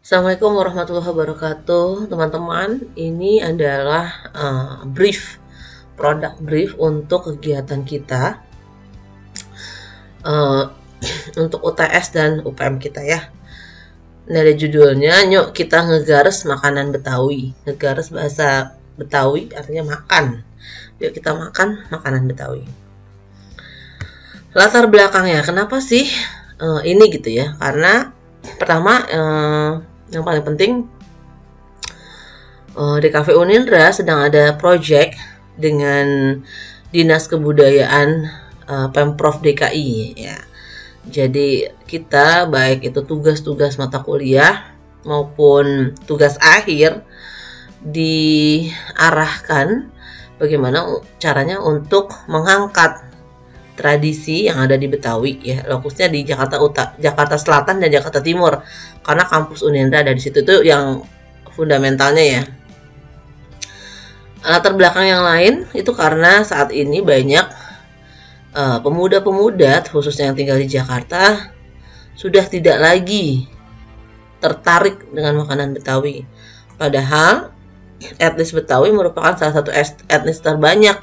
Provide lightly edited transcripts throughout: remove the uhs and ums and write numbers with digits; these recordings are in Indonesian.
Assalamualaikum warahmatullahi wabarakatuh, teman-teman. Ini adalah produk brief untuk kegiatan kita untuk UTS dan UPM kita ya. Ini ada judulnya, yuk kita ngegares makanan Betawi. Ngegares bahasa Betawi artinya makan. Yuk kita makan makanan Betawi. Latar belakangnya, kenapa sih ini gitu ya? Karena pertama, yang paling penting, di Cafe Unindra sedang ada project dengan Dinas Kebudayaan Pemprov DKI ya. Jadi kita baik itu tugas-tugas mata kuliah maupun tugas akhir diarahkan bagaimana caranya untuk mengangkat tradisi yang ada di Betawi ya, lokusnya di Jakarta Selatan dan Jakarta Timur, karena kampus Unindra ada di situ tuh yang fundamentalnya ya. Latar belakang yang lain itu karena saat ini banyak pemuda-pemuda khususnya yang tinggal di Jakarta sudah tidak lagi tertarik dengan makanan Betawi, padahal etnis Betawi merupakan salah satu etnis terbanyak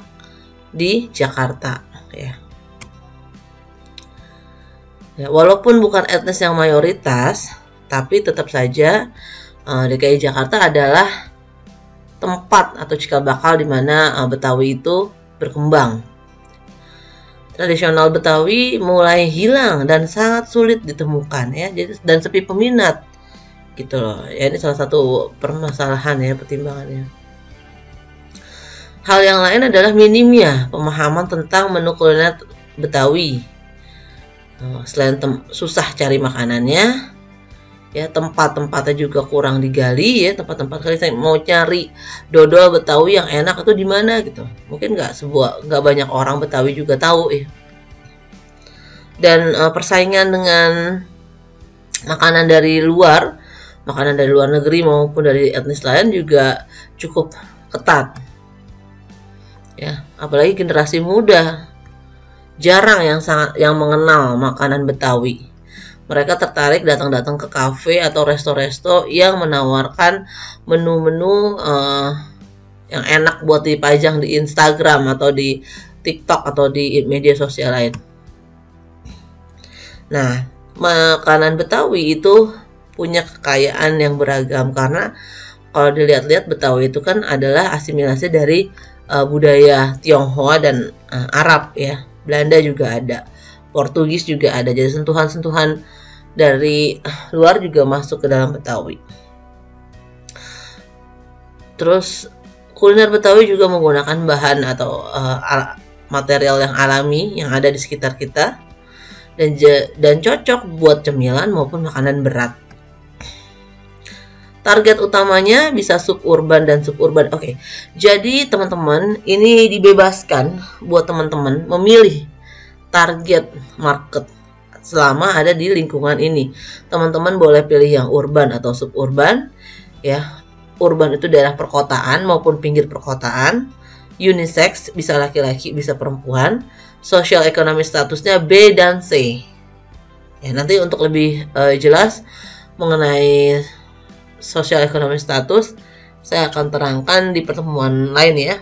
di Jakarta ya. Ya, walaupun bukan etnis yang mayoritas, tapi tetap saja DKI Jakarta adalah tempat atau cikal bakal di mana Betawi itu berkembang. Tradisional Betawi mulai hilang dan sangat sulit ditemukan ya, jadi dan sepi peminat gitu loh. Ya, ini salah satu permasalahan ya, pertimbangannya. Hal yang lain adalah minimnya pemahaman tentang menu kuliner Betawi. Selain susah cari makanannya ya, tempat-tempatnya juga kurang digali ya. Tempat-tempat kali saya mau cari dodol Betawi yang enak itu di mana gitu, mungkin nggak banyak orang Betawi juga tahu ya. Dan persaingan dengan makanan dari luar negeri maupun dari etnis lain juga cukup ketat ya, apalagi generasi muda jarang yang mengenal makanan Betawi. Mereka tertarik datang ke kafe atau resto-resto yang menawarkan menu-menu yang enak buat dipajang di Instagram atau di TikTok atau di media sosial lain. Nah, makanan Betawi itu punya kekayaan yang beragam, karena kalau dilihat-lihat Betawi itu kan adalah asimilasi dari budaya Tionghoa dan Arab ya. Belanda juga ada, Portugis juga ada, jadi sentuhan-sentuhan dari luar juga masuk ke dalam Betawi. Terus kuliner Betawi juga menggunakan bahan atau material yang alami yang ada di sekitar kita dan cocok buat cemilan maupun makanan berat. Target utamanya bisa suburban dan suburban. Oke. Jadi teman-teman, ini dibebaskan buat teman-teman memilih target market selama ada di lingkungan ini. Teman-teman boleh pilih yang urban atau suburban ya. Urban itu daerah perkotaan maupun pinggir perkotaan. Unisex, bisa laki-laki, bisa perempuan. Social ekonomi statusnya B dan C. Ya, nanti untuk lebih jelas mengenai sosial ekonomi status saya akan terangkan di pertemuan lain ya.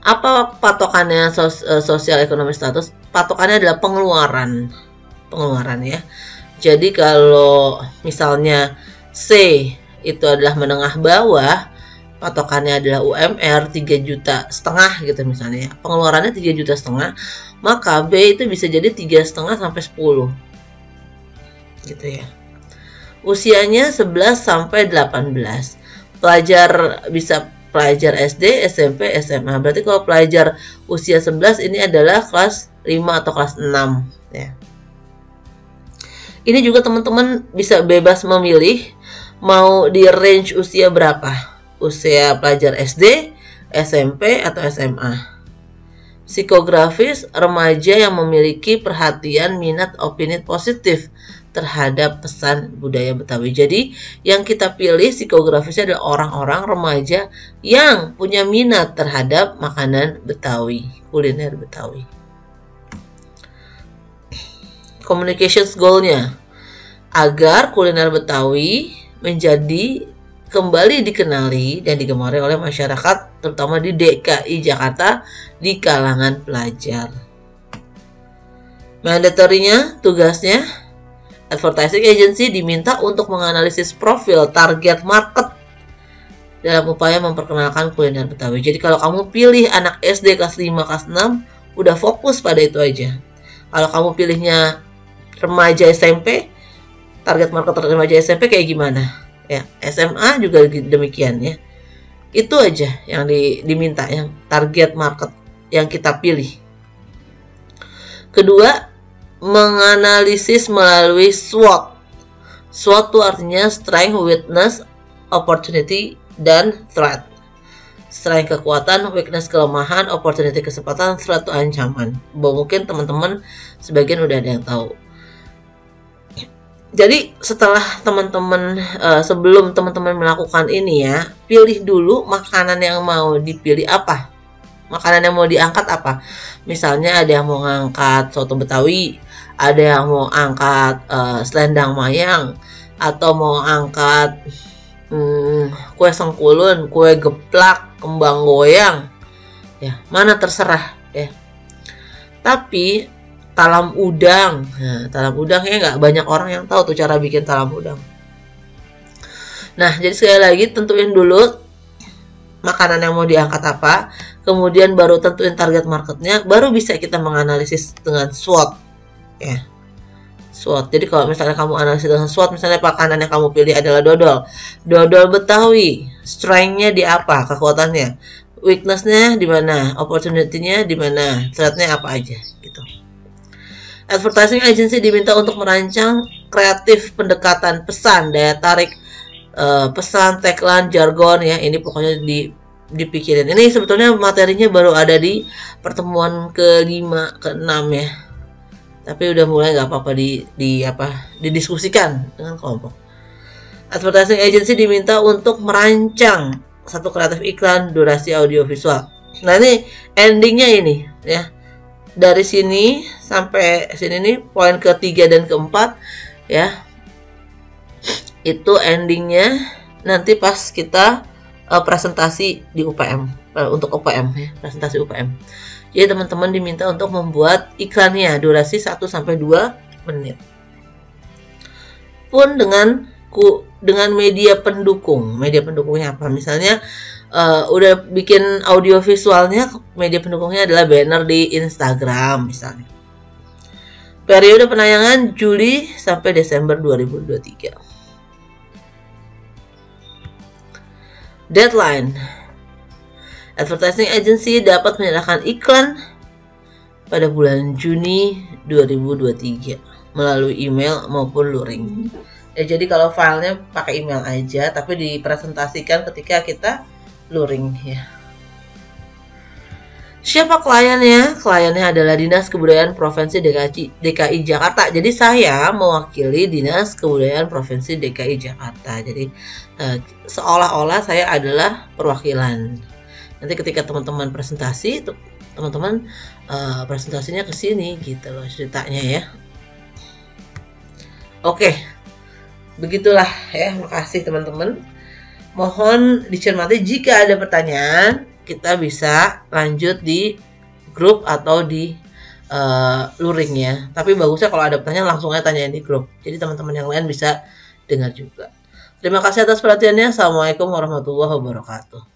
Apa patokannya sosial ekonomi status? Patokannya adalah pengeluaran ya. Jadi kalau misalnya C itu adalah menengah bawah, patokannya adalah UMR 3,5 juta gitu misalnya. Pengeluarannya 3,5 juta, maka B itu bisa jadi 3,5 sampai 10 gitu ya. Usianya 11 sampai 18. Pelajar bisa pelajar SD, SMP, SMA. Berarti kalau pelajar usia 11 ini adalah kelas 5 atau kelas 6 ya. Ini juga teman-teman bisa bebas memilih mau di range usia berapa. Usia pelajar SD, SMP atau SMA. Psikografis, remaja yang memiliki perhatian, minat, opini positif terhadap pesan budaya Betawi. Jadi yang kita pilih psikografisnya adalah orang-orang remaja yang punya minat terhadap makanan Betawi, kuliner Betawi. Communications goal-nya agar kuliner Betawi menjadi kembali dikenali dan digemari oleh masyarakat, terutama di DKI Jakarta di kalangan pelajar. Mandatorinya, tugasnya, advertising agency diminta untuk menganalisis profil target market dalam upaya memperkenalkan kuliner Betawi. Jadi kalau kamu pilih anak SD kelas 5, kelas 6, udah fokus pada itu aja. Kalau kamu pilihnya remaja SMP, target market remaja SMP kayak gimana? Ya, SMA juga demikian ya. Itu aja yang diminta, yang target market yang kita pilih. Kedua, menganalisis melalui SWOT. SWOT itu artinya strength, weakness, opportunity, dan threat. Strength kekuatan, weakness kelemahan, opportunity kesempatan, threat itu ancaman. Mungkin teman-teman sebagian udah ada yang tahu. Jadi setelah teman-teman sebelum teman-teman melakukan ini ya, pilih dulu makanan yang mau dipilih apa. Makanan yang mau diangkat apa? Misalnya ada yang mau ngangkat soto Betawi, ada yang mau angkat selendang mayang, atau mau angkat kue sengkulun, kue geplak, kembang goyang. Ya, mana terserah ya. Tapi talam udang. Nah, talam udang ya nggak banyak orang yang tahu tuh cara bikin talam udang. Nah, jadi sekali lagi tentuin dulu makanan yang mau diangkat apa, kemudian baru tentuin target marketnya, baru bisa kita menganalisis dengan SWOT. Ya, SWOT. Jadi kalau misalnya kamu analisis dengan SWOT, misalnya makanan yang kamu pilih adalah dodol, dodol Betawi, strength-nya di apa, kekuatannya, weakness-nya di mana, opportunity-nya di mana, threat-nya apa aja, gitu. Advertising agency diminta untuk merancang kreatif pendekatan pesan, daya tarik, pesan, tagline, jargon ya. Ini pokoknya dipikirin. Ini sebetulnya materinya baru ada di pertemuan ke-5, ke-6 ya. Tapi udah mulai nggak apa-apa didiskusikan dengan kelompok. Advertising agency diminta untuk merancang satu kreatif iklan durasi audiovisual. Nah ini endingnya ini ya. Dari sini sampai sini nih poin ke-3 dan ke-4 ya. Itu endingnya nanti pas kita presentasi di UPM, untuk UPM ya, presentasi UPM. Jadi teman-teman diminta untuk membuat iklannya durasi 1-2 menit. Pun dengan media pendukung. Media pendukungnya apa? Misalnya udah bikin audio visualnya, media pendukungnya adalah banner di Instagram misalnya. Periode penayangan Juli sampai Desember 2023. Deadline. Advertising agency dapat menyerahkan iklan pada bulan Juni 2023 melalui email maupun luring. Ya, jadi kalau filenya pakai email aja, tapi dipresentasikan ketika kita luring ya. Siapa kliennya? Kliennya adalah Dinas Kebudayaan Provinsi DKI Jakarta. Jadi saya mewakili Dinas Kebudayaan Provinsi DKI Jakarta. Jadi seolah-olah saya adalah perwakilan. Nanti ketika teman-teman presentasi, teman-teman presentasinya ke sini gitu loh ceritanya ya. Oke. Begitulah ya. Makasih teman-teman. Mohon dicermati jika ada pertanyaan, kita bisa lanjut di grup atau di luring ya. Tapi bagusnya kalau ada pertanyaan langsung aja tanyain di grup. Jadi teman-teman yang lain bisa dengar juga. Terima kasih atas perhatiannya. Assalamualaikum warahmatullahi wabarakatuh.